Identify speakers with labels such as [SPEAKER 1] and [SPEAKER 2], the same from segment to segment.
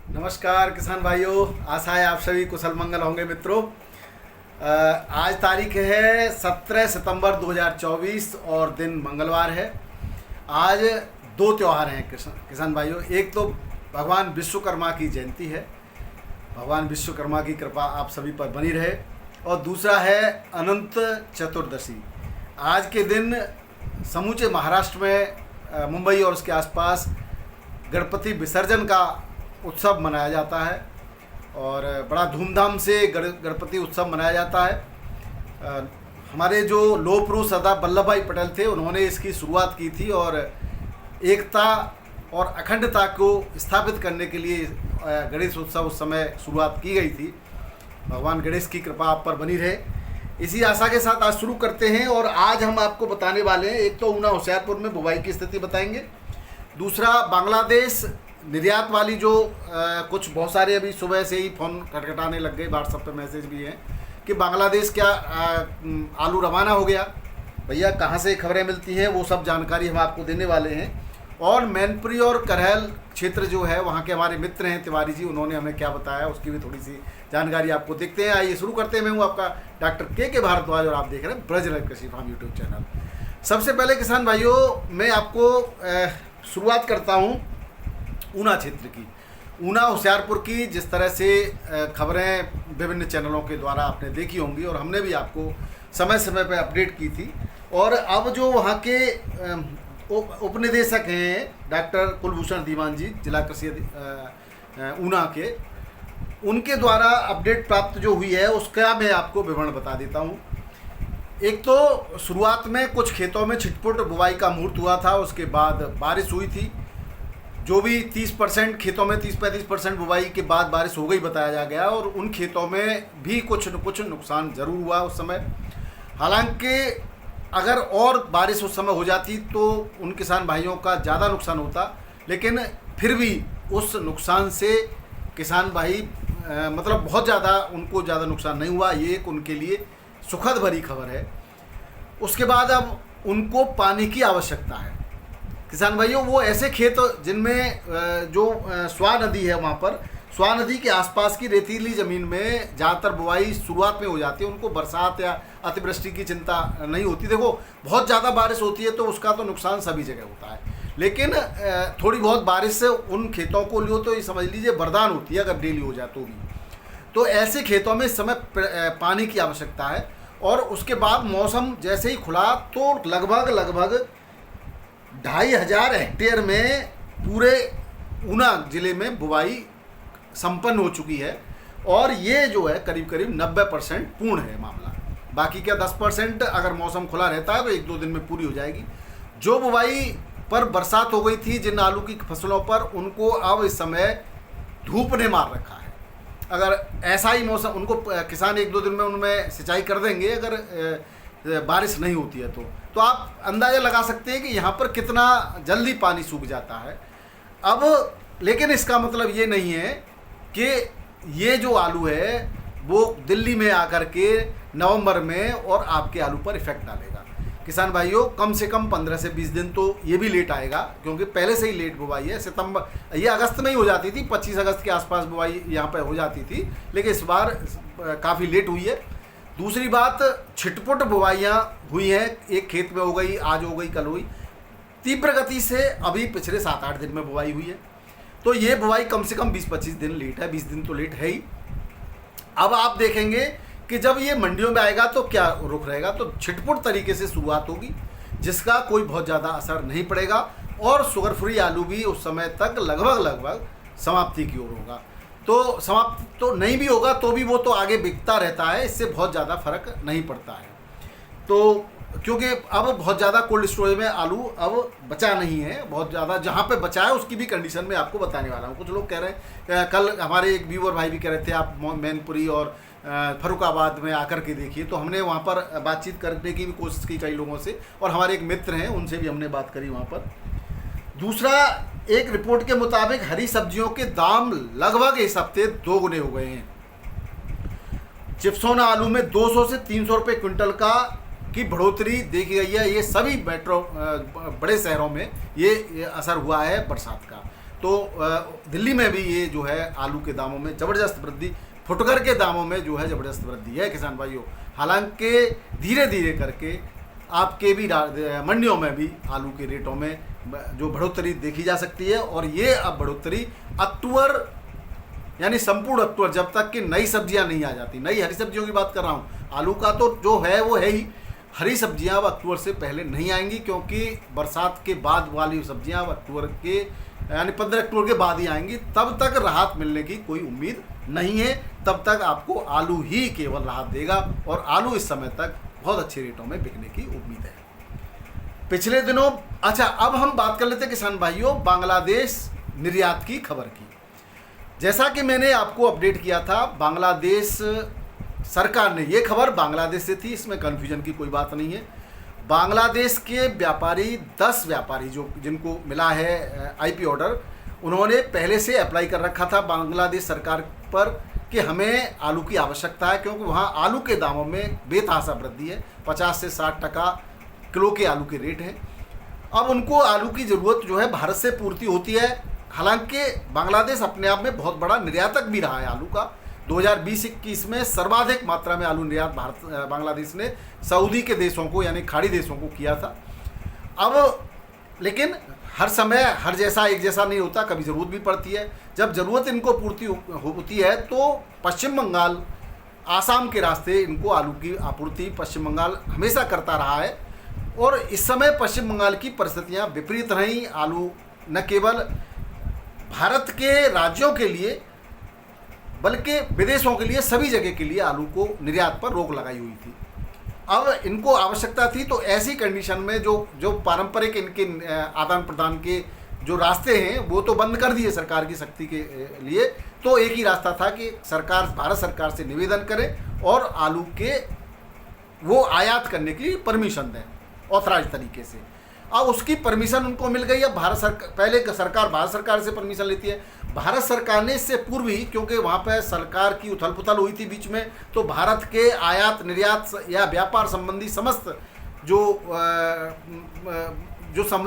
[SPEAKER 1] नमस्कार किसान भाइयों, आशा है आप सभी कुशल मंगल होंगे मित्रों। आज तारीख है 17 सितंबर 2024 और दिन मंगलवार है। आज दो त्यौहार हैं किसान भाइयों। एक तो भगवान विश्वकर्मा की जयंती है, भगवान विश्वकर्मा की कृपा आप सभी पर बनी रहे। और दूसरा है अनंत चतुर्दशी। आज के दिन समूचे महाराष्ट्र में मुंबई और उसके आसपास गणपति विसर्जन का उत्सव मनाया जाता है और बड़ा धूमधाम से गणपति उत्सव मनाया जाता है। हमारे जो लौह पुरुष सरदार वल्लभ भाई पटेल थे, उन्होंने इसकी शुरुआत की थी और एकता और अखंडता को स्थापित करने के लिए गणेश उत्सव उस समय शुरुआत की गई थी। भगवान गणेश की कृपा आप पर बनी रहे, इसी आशा के साथ आज शुरू करते हैं। और आज हम आपको बताने वाले हैं, एक तो ऊना होशियारपुर में बुवाई की स्थिति बताएंगे, दूसरा बांग्लादेश निर्यात वाली जो कुछ बहुत सारे अभी सुबह से ही फ़ोन खटखटाने लग गए, व्हाट्सएप पे मैसेज भी हैं कि बांग्लादेश क्या आलू रवाना हो गया। भैया कहाँ से खबरें मिलती हैं वो सब जानकारी हम आपको देने वाले हैं। और मैनपुरी और करहल क्षेत्र जो है वहाँ के हमारे मित्र हैं तिवारी जी, उन्होंने हमें क्या बताया उसकी भी थोड़ी सी जानकारी आपको देखते हैं। आइए शुरू करते हैं। मैं हूँ आपका डॉक्टर के भारद्वाज और आप देख रहे हैं ब्रजराज कृषि फार्म यूट्यूब चैनल। सबसे पहले किसान भाइयों, मैं आपको शुरुआत करता हूँ ऊना क्षेत्र की, ऊना होशियारपुर की। जिस तरह से खबरें विभिन्न चैनलों के द्वारा आपने देखी होंगी और हमने भी आपको समय समय पर अपडेट की थी। और अब जो वहाँ के उपनिदेशक हैं डॉक्टर कुलभूषण दीवान जी, जिला कृषि ऊना के, उनके द्वारा अपडेट प्राप्त जो हुई है उसका मैं आपको विवरण बता देता हूँ। एक तो शुरुआत में कुछ खेतों में छिटपुट बुवाई का मुहूर्त हुआ था, उसके बाद बारिश हुई थी। जो भी 30% खेतों में 30-35% बुवाई के बाद बारिश हो गई बताया गया, और उन खेतों में भी कुछ नुकसान ज़रूर हुआ उस समय। हालांकि अगर और बारिश उस समय हो जाती तो उन किसान भाइयों का ज़्यादा नुकसान होता, लेकिन फिर भी उस नुकसान से किसान भाई मतलब बहुत ज़्यादा उनको ज़्यादा नुकसान नहीं हुआ। ये एक उनके लिए सुखद भरी खबर है। उसके बाद अब उनको पानी की आवश्यकता है किसान भाइयों। वो ऐसे खेत जिनमें जो स्वा नदी है, वहाँ पर स्वा नदी के आसपास की रेतीली ज़मीन में ज़्यादातर बुआई शुरुआत में हो जाती है। उनको बरसात या अतिवृष्टि की चिंता नहीं होती। देखो बहुत ज़्यादा बारिश होती है तो उसका तो नुकसान सभी जगह होता है, लेकिन थोड़ी बहुत बारिश से उन खेतों को लियो तो ये समझ लीजिए वरदान होती है अगर डेली हो जाए तो भी। तो ऐसे खेतों में इस समय पानी की आवश्यकता है। और उसके बाद मौसम जैसे ही खुला तो लगभग 2500 हेक्टेयर में पूरे ऊना ज़िले में बुवाई संपन्न हो चुकी है। और ये जो है करीब करीब 90% पूर्ण है मामला। बाकी क्या 10% अगर मौसम खुला रहता है तो 1-2 दिन में पूरी हो जाएगी। जो बुवाई पर बरसात हो गई थी जिन आलू की फसलों पर, उनको अब इस समय धूप ने मार रखा है। अगर ऐसा ही मौसम, उनको किसान 1-2 दिन में उनमें सिंचाई कर देंगे अगर बारिश नहीं होती है तो आप अंदाज़ा लगा सकते हैं कि यहाँ पर कितना जल्दी पानी सूख जाता है। अब लेकिन इसका मतलब ये नहीं है कि ये जो आलू है वो दिल्ली में आकर के नवंबर में और आपके आलू पर इफेक्ट डालेगा। किसान भाइयों कम से कम 15 से 20 दिन तो ये भी लेट आएगा, क्योंकि पहले से ही लेट बुवाई है। सितंबर, ये अगस्त में ही हो जाती थी, 25 अगस्त के आसपास बुवाई यहाँ पर हो जाती थी, लेकिन इस बार काफ़ी लेट हुई है। दूसरी बात, छिटपुट बुवाइयाँ हुई हैं, एक खेत में हो गई, आज हो गई, कल हुई। तीव्र गति से अभी पिछले 7-8 दिन में बुवाई हुई है। तो ये बुवाई कम से कम 20-25 दिन लेट है, 20 दिन तो लेट है ही। अब आप देखेंगे कि जब ये मंडियों में आएगा तो क्या रुख रहेगा। तो छिटपुट तरीके से शुरुआत होगी जिसका कोई बहुत ज़्यादा असर नहीं पड़ेगा, और शुगर फ्री आलू भी उस समय तक लगभग समाप्ति की ओर होगा। तो समाप्त तो नहीं भी होगा तो भी वो तो आगे बिकता रहता है, इससे बहुत ज़्यादा फर्क नहीं पड़ता है। तो क्योंकि अब बहुत ज़्यादा कोल्ड स्टोरेज में आलू अब बचा नहीं है, बहुत ज़्यादा जहाँ पे बचा है उसकी भी कंडीशन में आपको बताने वाला हूँ। कुछ लोग कह रहे हैं, कल हमारे एक व्यूअर भाई भी कह रहे थे आप मैनपुरी और फरुखाबाद में आकर के देखिए, तो हमने वहाँ पर बातचीत करने की भी कोशिश की कई लोगों से, और हमारे एक मित्र हैं उनसे भी हमने बात करी वहाँ पर। दूसरा, एक रिपोर्ट के मुताबिक हरी सब्जियों के दाम लगभग इस हफ्ते 2 गुने हो गए हैं। चिप्सोना आलू में 200 से 300 रुपये क्विंटल की बढ़ोतरी देखी गई है। ये सभी मेट्रो बड़े शहरों में ये असर हुआ है बरसात का। तो दिल्ली में भी ये जो है आलू के दामों में ज़बरदस्त वृद्धि, फुटकर के दामों में जो है ज़बरदस्त वृद्धि है किसान भाइयों। हालांकि धीरे धीरे करके आपके भी मंडियों में भी आलू के रेटों में जो बढ़ोतरी देखी जा सकती है, और ये अब बढ़ोतरी अक्टूबर यानी संपूर्ण अक्टूबर, जब तक कि नई सब्जियां नहीं आ जाती, नई हरी सब्जियों की बात कर रहा हूँ, आलू का तो जो है वो है ही, हरी सब्जियां अब अक्टूबर से पहले नहीं आएंगी, क्योंकि बरसात के बाद वाली सब्जियां अब अक्टूबर के यानी 15 अक्टूबर के बाद ही आएंगी। तब तक राहत मिलने की कोई उम्मीद नहीं है, तब तक आपको आलू ही केवल राहत देगा, और आलू इस समय तक बहुत अच्छे रेटों में बिकने की उम्मीद है। पिछले दिनों, अच्छा अब हम बात कर लेते हैं किसान भाइयों बांग्लादेश निर्यात की खबर की। जैसा कि मैंने आपको अपडेट किया था, बांग्लादेश सरकार ने, ये खबर बांग्लादेश से थी, इसमें कन्फ्यूजन की कोई बात नहीं है। बांग्लादेश के व्यापारी 10 व्यापारी जो जिनको मिला है आईपी ऑर्डर, उन्होंने पहले से अप्लाई कर रखा था बांग्लादेश सरकार पर कि हमें आलू की आवश्यकता है, क्योंकि वहाँ आलू के दामों में बेतहाशा वृद्धि है, 50 से 60% किलो के आलू के रेट हैं। अब उनको आलू की ज़रूरत जो है भारत से पूर्ति होती है। हालांकि बांग्लादेश अपने आप में बहुत बड़ा निर्यातक भी रहा है आलू का। 2020-21 में सर्वाधिक मात्रा में आलू निर्यात बांग्लादेश ने सऊदी के देशों को यानी खाड़ी देशों को किया था। अब लेकिन हर समय हर जैसा एक जैसा नहीं होता, कभी ज़रूरत भी पड़ती है। जब ज़रूरत इनको पूर्ति होती है तो पश्चिम बंगाल, आसाम के रास्ते इनको आलू की आपूर्ति पश्चिम बंगाल हमेशा करता रहा है, और इस समय पश्चिम बंगाल की परिस्थितियाँ विपरीत रहीं। आलू न केवल भारत के राज्यों के लिए बल्कि विदेशों के लिए, सभी जगह के लिए आलू को निर्यात पर रोक लगाई हुई थी। अब इनको आवश्यकता थी, तो ऐसी कंडीशन में जो पारंपरिक इनके आदान प्रदान के जो रास्ते हैं वो तो बंद कर दिए सरकार की सख्ती के लिए। तो एक ही रास्ता था कि सरकार, भारत सरकार से निवेदन करे और आलू के वो आयात करने की परमिशन दें ऑथराइज तरीके से। अब उसकी परमिशन उनको मिल गई। अब भारत सरकार, पहले सरकार भारत सरकार से परमिशन लेती है, भारत सरकार ने इससे पूर्व ही, क्योंकि वहाँ पर सरकार की उथल पुथल हुई थी बीच में, तो भारत के आयात निर्यात या व्यापार संबंधी समस्त जो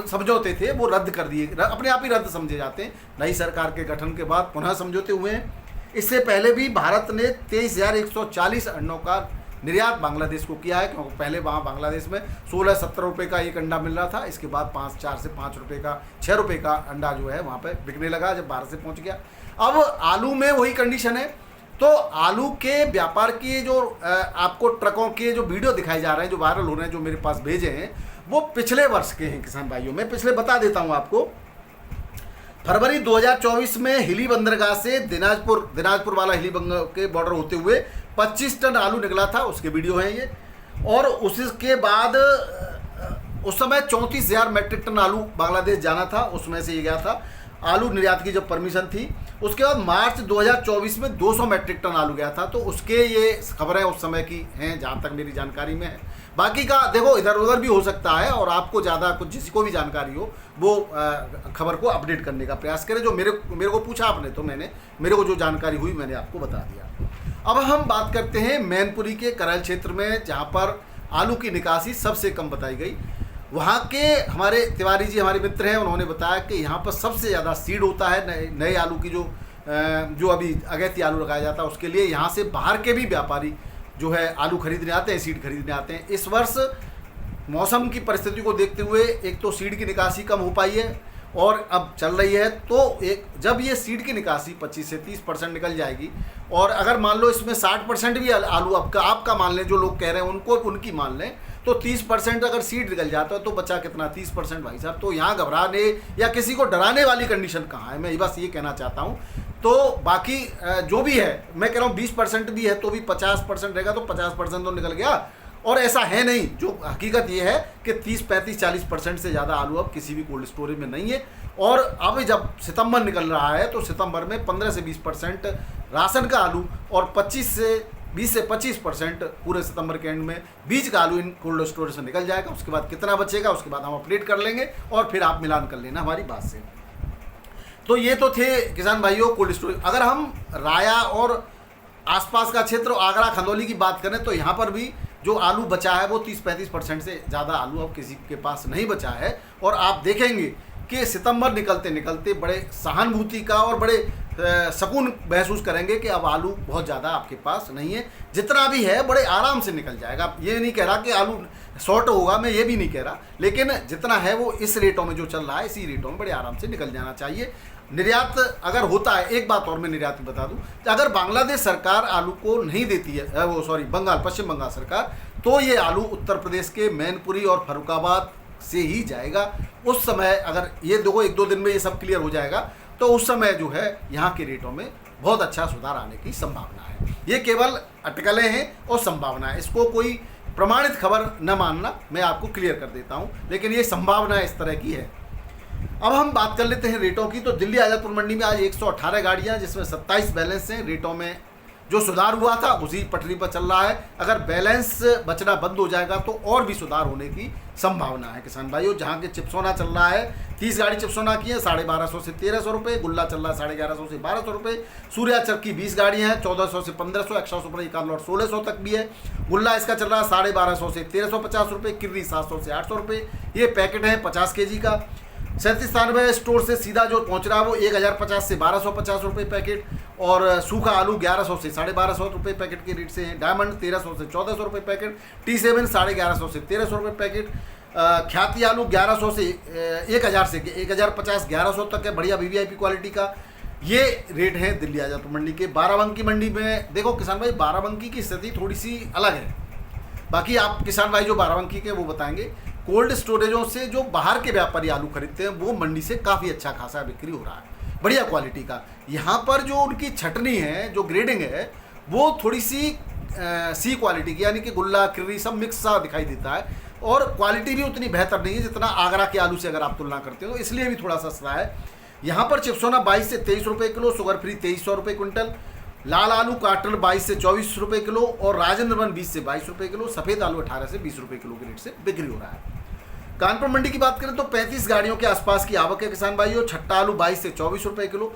[SPEAKER 1] समझौते थे वो रद्द कर दिए, अपने आप ही रद्द समझे जाते हैं। नई सरकार के गठन के बाद पुनः समझौते हुए हैं। इससे पहले भी भारत ने 23,140 अंडों का निर्यात बांग्लादेश को किया है, क्योंकि पहले वहाँ बांग्लादेश में 16-17 रुपये का एक अंडा मिल रहा था। इसके बाद 4 से 5 रुपये का, 6 रुपये का अंडा जो है वहाँ पे बिकने लगा जब भारत से पहुँच गया। अब आलू में वही कंडीशन है। तो आलू के व्यापार की जो आपको ट्रकों के जो वीडियो दिखाए जा रहे हैं, जो वायरल हो रहे हैं, जो मेरे पास भेजे हैं, वो पिछले वर्ष के हैं किसान भाइयों। मैं पिछले बता देता हूँ आपको। फरवरी 2024 में हिली बंदरगाह से दिनाजपुर वाला हिली बंदरगाह के बॉर्डर होते हुए 25 टन आलू निकला था, उसके वीडियो हैं ये। और उसके बाद उस समय 34,000 मैट्रिक टन आलू बांग्लादेश जाना था, उसमें से ये गया था आलू निर्यात की जब परमिशन थी। उसके बाद मार्च 2024 में 200 मैट्रिक टन आलू गया था। तो उसके ये खबरें उस समय की हैं जहाँ तक मेरी जानकारी में है। बाकी का देखो इधर उधर भी हो सकता है, और आपको ज़्यादा कुछ जिसको भी जानकारी हो वो खबर को अपडेट करने का प्रयास करें। जो मेरे को पूछा आपने, तो मेरे को जो जानकारी हुई मैंने आपको बता दिया। अब हम बात करते हैं मैनपुरी के करैल क्षेत्र में, जहाँ पर आलू की निकासी सबसे कम बताई गई। वहाँ के हमारे तिवारी जी हमारे मित्र हैं, उन्होंने बताया कि यहाँ पर सबसे ज़्यादा सीड होता है नए आलू की, जो अभी अगैती आलू लगाया जाता है उसके लिए। यहाँ से बाहर के भी व्यापारी जो है आलू खरीदने आते हैं, सीड खरीदने आते हैं। इस वर्ष मौसम की परिस्थिति को देखते हुए एक तो सीड की निकासी कम हो पाई है और अब चल रही है। तो जब ये सीड की निकासी 25 से 30% निकल जाएगी, और अगर मान लो इसमें 60% भी आलू आपका मान लें, जो लोग कह रहे हैं उनकी मान लें, तो 30% अगर सीड निकल जाता है तो बचा कितना, 30% भाई साहब। तो यहाँ घबराने या किसी को डराने वाली कंडीशन कहाँ है, मैं बस ये कहना चाहता हूँ। तो बाकी जो भी है, मैं कह रहा हूँ 20% भी है तो भी 50% रहेगा, तो 50% तो निकल गया। और ऐसा है नहीं, जो हकीकत ये है कि 30, 35, 40% से ज़्यादा आलू अब किसी भी कोल्ड स्टोरेज में नहीं है। और अब जब सितंबर निकल रहा है तो सितंबर में 15 से 20% राशन का आलू और 20 से 25% पूरे सितंबर के एंड में बीज का आलू इन कोल्ड स्टोरेज से निकल जाएगा। उसके बाद कितना बचेगा उसके बाद हम अपडेट कर लेंगे, और फिर आप मिलान कर लेना हमारी बात से। तो ये तो थे किसान भाइयों कोल्ड स्टोरेज। अगर हम राया और आसपास का क्षेत्र आगरा खंदौली की बात करें तो यहाँ पर भी जो आलू बचा है वो 30-35% से ज़्यादा आलू अब किसी के पास नहीं बचा है। और आप देखेंगे कि सितंबर निकलते निकलते बड़े सहानुभूति का और बड़े सुकून महसूस करेंगे कि अब आलू बहुत ज़्यादा आपके पास नहीं है, जितना भी है बड़े आराम से निकल जाएगा। ये नहीं कह रहा कि आलू शॉर्ट होगा, मैं ये भी नहीं कह रहा, लेकिन जितना है वो इस रेटों में जो चल रहा है इसी रेटों में बड़े आराम से निकल जाना चाहिए। निर्यात अगर होता है, एक बात और मैं निर्यात में बता दूं, अगर बांग्लादेश सरकार आलू को नहीं देती है, वो सॉरी पश्चिम बंगाल सरकार, तो ये आलू उत्तर प्रदेश के मैनपुरी और फर्रुखाबाद से ही जाएगा। उस समय अगर ये देखो 1-2 दिन में ये सब क्लियर हो जाएगा तो उस समय जो है यहाँ के रेटों में बहुत अच्छा सुधार आने की संभावना है। ये केवल अटकलें हैं और संभावना है, इसको कोई प्रमाणित खबर न मानना, मैं आपको क्लियर कर देता हूँ, लेकिन ये संभावना इस तरह की है। अब हम बात कर लेते हैं रेटों की। तो दिल्ली आजादपुर मंडी में आज 118 गाड़ियाँ, जिसमें 27 बैलेंस हैं। रेटों में जो सुधार हुआ था उसी पटरी पर चल रहा है। अगर बैलेंस बचना बंद हो जाएगा तो और भी सुधार होने की संभावना है किसान भाइयों। जहाँ के चिप्सोना चल रहा है, 30 गाड़ी चिप्सोना की है 1250 से 1300 रुपये, गुल्ला चल रहा है 1150 से 1200 रुपये, सूर्याचर की 20 गाड़ियाँ हैं 1400 से 1500, 100 रुपये का लॉट 1600 तक भी है। गुल्ला इसका चल रहा है 1250 से 1350 रुपये, किर्री 700 से 800 रुपये। ये पैकेट है 50 kg का। 37 स्टोर से सीधा जो पहुंच रहा है वो 1050 से 1250 रुपये पैकेट, और सूखा आलू 1100 से 1250 रुपये पैकेट के रेट से है। डायमंड 1300 से 1400 रुपये पैकेट, T7 1150 से 1300 रुपये पैकेट। ख्याति आलू 1100 से 1000 से 1050 1100 तक है, बढ़िया VVIP क्वालिटी का। ये रेट है दिल्ली आजादपुर मंडी के। बाराबंकी मंडी में देखो किसान भाई, बाराबंकी की स्थिति थोड़ी सी अलग है, बाकी आप किसान भाई जो बाराबंकी के वो बताएंगे। कोल्ड स्टोरेजों से जो बाहर के व्यापारी आलू खरीदते हैं वो मंडी से काफ़ी अच्छा खासा बिक्री हो रहा है, बढ़िया क्वालिटी का। यहाँ पर जो उनकी छटनी है, जो ग्रेडिंग है, वो थोड़ी सी सी क्वालिटी की, यानी कि गुल्ला किर्री सब मिक्स सा दिखाई देता है, और क्वालिटी भी उतनी बेहतर नहीं है जितना आगरा के आलू से अगर आप तुलना करते हो, इसलिए भी थोड़ा सस्ता है। यहाँ पर चिप्सोना 22 से 23 रुपये किलो, शुगर फ्री 2300 रुपये क्विंटल, लाल आलू काटल 22 से 24 रुपये किलो, और राजेंद्र वन 20 से 22 रुपये किलो, सफ़ेद आलू 18 से 20 रुपये किलो के रेट से बिक्री हो रहा है। कानपुर मंडी की बात करें तो 35 गाड़ियों के आसपास की आवक है किसान भाइयों। छट्टा आलू 22 से 24 रुपये किलो,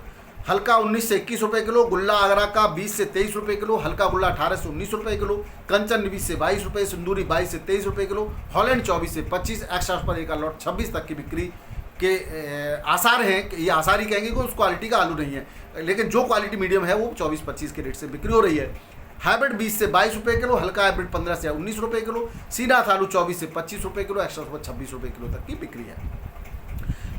[SPEAKER 1] हल्का 19 से 21 रुपये किलो, गुल्ला आगरा का 20 से 23 रुपये किलो, हल्का गुल्ला 18 से 19 रुपये किलो, कंचन 20 से 22 रुपये, सिंदूरी 22 से 23 रुपये किलो, हॉलैंड 24 से 25, एक्स्ट्रा पर एक लॉट 26 तक की बिक्री के आसार हैं। ये आसार ही कहेंगे कि उस क्वालिटी का आलू नहीं है, लेकिन जो क्वालिटी मीडियम है वो 24-25 के रेट से बिक्री हो रही है। हाइब्रिड 20 से 22 रुपये किलो, हल्का हाइब्रिड 15 से 19 रुपये किलो, सीनाथ आलू 24 से 25 रुपये किलो, एक्स्ट्रा सुपर 26 रुपये किलो तक की बिक्री है।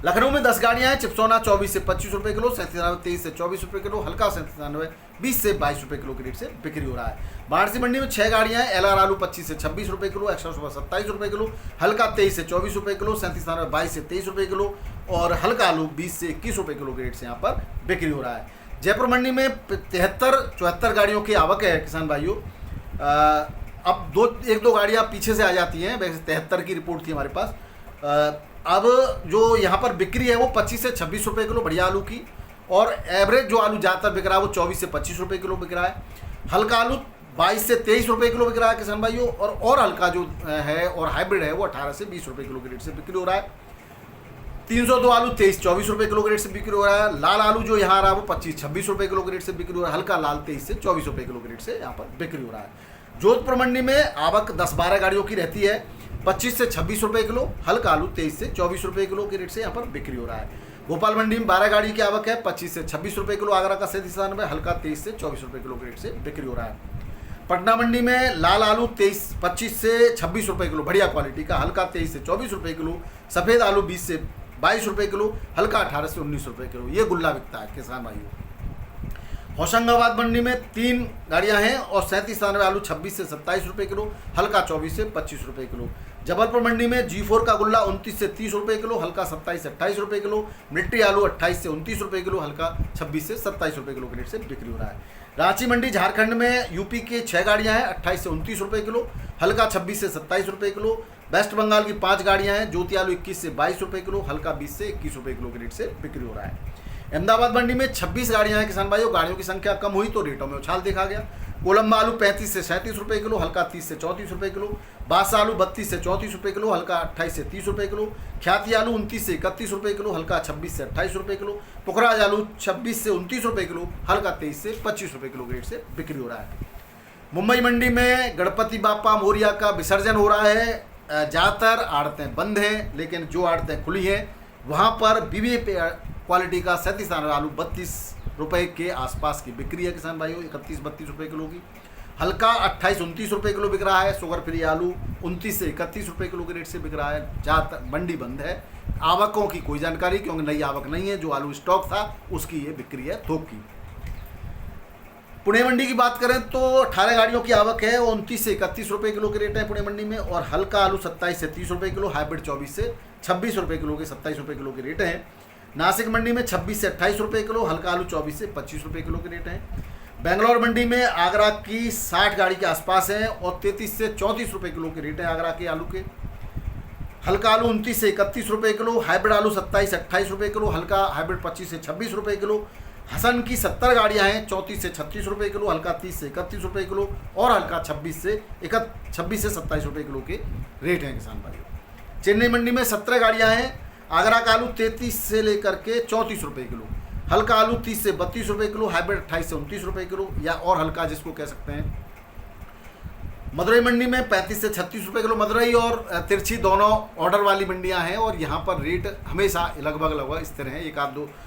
[SPEAKER 1] लखनऊ में 10 गाड़ियाँ हैं। चिप्सोना 24 से 25 रुपये किलो, 97 23 से 24 रुपये किलो, हल्का 97 20 से 22 रुपये किलो के रेट से बिक्री हो रहा है। वाराणसी मंडी में 6 गाड़ियाँ हैं। LR आलू 25 से 26 रुपये किलो, एक्स्ट्रा सुपर 27 रुपये किलो, हल्का 23 से 24 रुपये किलो, 37 22 से 23 रुपये किलो, और हल्का आलू 20 से 21 रुपये किलो के रेट से यहाँ पर बिक्री हो रहा है। जयपुर मंडी में 73-74 गाड़ियों की आवक है किसान भाइयों। अब 1-2 गाड़ियाँ पीछे से आ जाती हैं, वैसे 73 की रिपोर्ट थी हमारे पास। अब जो यहाँ पर बिक्री है वो 25 से 26 रुपये किलो बढ़िया आलू की, और एवरेज जो आलू ज़्यादातर बिक रहा है वो 24 से 25 रुपये किलो बिक रहा है। हल्का आलू 22 से 23 रुपये किलो बिक रहा है किसान भाइयों, और हल्का जो है और हाइब्रिड है वो 18 से 20 रुपये किलो के रेट से बिक्री हो रहा है। 302 आलू 23-24 रुपये किलो के रेट से बिक्री हो रहा है। लाल आलू जो यहाँ आ रहा है वो 25-26 रुपये किलो के रेट से बिक्री हो रहा है। हल्का लाल 23 से 24 रुपये किलो के रेट से यहाँ पर बिक्री हो रहा है। जोधपुर मंडी में आवक 10-12 गाड़ियों की रहती है। 25 से 26 रुपये किलो, हल्का आलू 23 से 24 रुपये किलो के रेट से यहाँ पर बिक्री हो रहा है। भोपाल मंडी में 12 गाड़ी की आवक है। 25 से 26 रुपये किलो आगरा का 97, हल्का 23 से 24 रुपये किलो के रेट से बिक्री हो रहा है। पटना मंडी में लाल आलू 25 से 26 रुपये किलो बढ़िया क्वालिटी का, हल्का 23 से 24 रुपये किलो, सफ़ेद आलू 20 से 22 रुपये किलो, हल्का 18 से 19 रुपये किलो, ये गुल्ला बिकता है किसान भाइयों। होशंगाबाद मंडी में 3 गाड़ियां हैं और 37 आलू 26 से 27 रुपये किलो, हल्का 24 से 25 रुपये किलो। जबलपुर मंडी में G4 का गुल्ला 29 से 30 रुपये किलो, हल्का 27 से 28 रुपये किलो। मिलिट्री आलू 28 से 29 रुपये किलो, हल्का 26 से 27 रुपये किलो के रेट से बिक्री हो रहा है। रांची मंडी झारखंड में यूपी के 6 गाड़ियां हैं। 28 से 29 रुपये किलो, हल्का 26 से 27 रुपये किलो। वेस्ट बंगाल की 5 गाड़ियां हैं। ज्योति आलू 21 से 22 रुपये किलो, हल्का 20 से 21 रुपये किलो के रेट से बिक्री हो रहा है। अहमदाबाद मंडी में 26 गाड़ियां हैं किसान भाइयों। गाड़ियों की संख्या कम हुई तो रेटों में उछाल देखा गया। कोलंबा आलू 35 से 37 रुपये किलो, हल्का 30 से 34 रुपये किलो। बासा आलू 32 से 34 रुपये किलो, हल्का 28 से 30 रुपये किलो। ख्याति आलू 29 से 31 रुपये किलो, हल्का 26 से 28 रुपये किलो। पुखराज आलू 26 से 29 रुपये किलो, हल्का 23 से 25 रुपये किलो के रेट से बिक्री हो रहा है। मुंबई मंडी में गणपति बापा मोरिया का विसर्जन हो रहा है। ज़्यादातर आड़तें बंद हैं, लेकिन जो आड़तें खुली हैं वहाँ पर बीबी क्वालिटी का 37 आलू 32 रुपये के आसपास की बिक्री है किसान भाइयों, 31-32 रुपये किलो की। हल्का 28-29 रुपये किलो बिक रहा है। शुगर फ्री आलू 29 से 31 रुपये किलो के रेट से बिक रहा है। ज़्यादातर मंडी बंद है, आवकों की कोई जानकारी क्योंकि नई आवक नहीं है। जो आलू स्टॉक था उसकी ये बिक्री है थोक की। पुणे मंडी की बात करें तो 18 गाड़ियों की आवक है, 29 से 31 रुपये किलो के रेट है पुणे मंडी में। और हल्का आलू 27 से 30 रुपये किलो, हाइब्रिड 24 से 26 रुपये किलो के 27 रुपये किलो के रेट हैं। नासिक मंडी में 26 से 28 रुपये किलो, हल्का आलू 24 से 25 रुपये किलो के रेट हैं। बेंगलोर मंडी में आगरा की 60 गाड़ी के आसपास है और 33 से 34 रुपये किलो के रेट है आगरा के आलू के। हल्का आलू 29 से 31 रुपये किलो, हाइब्रिड आलू 27 से 28 रुपये किलो, हल्का हाइब्रिड 25 से 26 रुपये किलो। हसन की 70 गाड़ियाँ हैं, 34 से 36 रुपये किलो, हल्का 30 से 31 रुपये किलो और हल्का 26 से 27 रुपये किलो के रेट हैं किसान भाई। चेन्नई मंडी में 17 गाड़ियाँ हैं, आगरा का आलू 33 से लेकर के 34 रुपये किलो, हल्का आलू 30 से 32 रुपये किलो, हाइब्रिड 28 से 29 रुपये किलो या और हल्का जिसको कह सकते हैं। मदुरई मंडी में 35 से 36 रुपये किलो। मदुरई और तिरछी दोनों ऑर्डर वाली मंडियां हैं और यहाँ पर रेट हमेशा लगभग इस तरह है,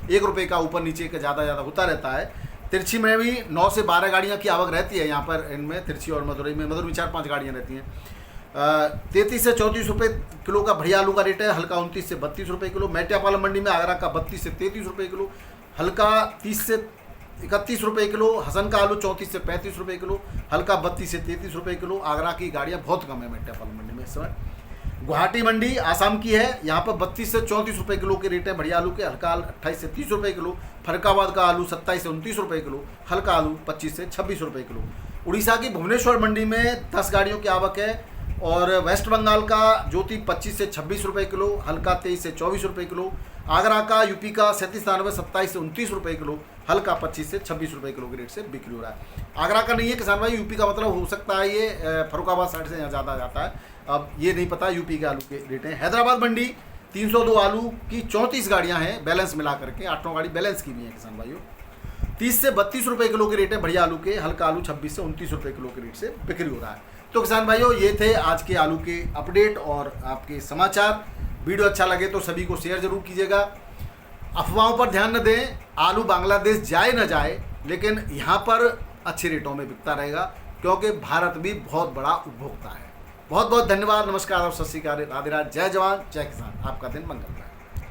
[SPEAKER 1] 1 रुपये का ऊपर नीचे का ज़्यादा होता रहता है। तिरछी में भी 9 से 12 गाड़ियाँ की आवक रहती है यहाँ पर, इनमें तिरछी और मदुरई में 4-5 गाड़ियाँ रहती हैं। 33 से 34 रुपये किलो का बढ़िया आलू का रेट है, हल्का 29 से 32 रुपये किलो। मेटियापालम मंडी में आगरा का 32 से 33 रुपये किलो, हल्का 30 से 31 रुपये किलो। हसन का आलू 34 से 35 रुपये किलो, हल्का 32 से 33 रुपये किलो। आगरा की गाड़ियाँ बहुत कम है मेटियापालम मंडी में इस समय। गुवाहाटी मंडी आसाम की है, यहाँ पर 32 से 34 रुपये किलो के रेट है बढ़िया आलू के, हल्का 28 से 30 रुपये किलो। फरक्काबाद का आलू 27 से 29 रुपये किलो, हल्का आलू 25 से 26 रुपये किलो। उड़ीसा की भुवनेश्वर मंडी में 10 गाड़ियों की आवक है और वेस्ट बंगाल का ज्योति 25 से 26 रुपये किलो, हल्का 23 से 24 रुपये किलो। आगरा का यूपी का 37-93 27 से 29 रुपये किलो, हल्का 25 से 26 रुपये किलो के रेट से बिक्री हो रहा है। आगरा का नहीं है किसान भाई, यूपी का मतलब हो सकता है ये फरुखाबाद साइड से यहाँ ज़्यादा जाता है, अब ये नहीं पता यूपी के आलू के रेट हैं। हैदराबाद मंडी 302 आलू की 34 गाड़ियाँ हैं बैलेंस मिला करके, 8-9 गाड़ी बैलेंस की भी है किसान भाइयों। 30 से 32 रुपये किलो के रेट है बढ़िया आलू के, हल्का आलू 26 से 29 रुपये किलो के रेट से बिक्री हो रहा है। तो किसान भाइयों ये थे आज के आलू के अपडेट और आपके समाचार। वीडियो अच्छा लगे तो सभी को शेयर जरूर कीजिएगा। अफवाहों पर ध्यान न दें, आलू बांग्लादेश जाए न जाए लेकिन यहाँ पर अच्छे रेटों में बिकता रहेगा क्योंकि भारत भी बहुत बड़ा उपभोक्ता है। बहुत बहुत धन्यवाद, नमस्कार और सत श्री अकाल, राधे राधे, जय जवान जय किसान, आपका दिन मंगल।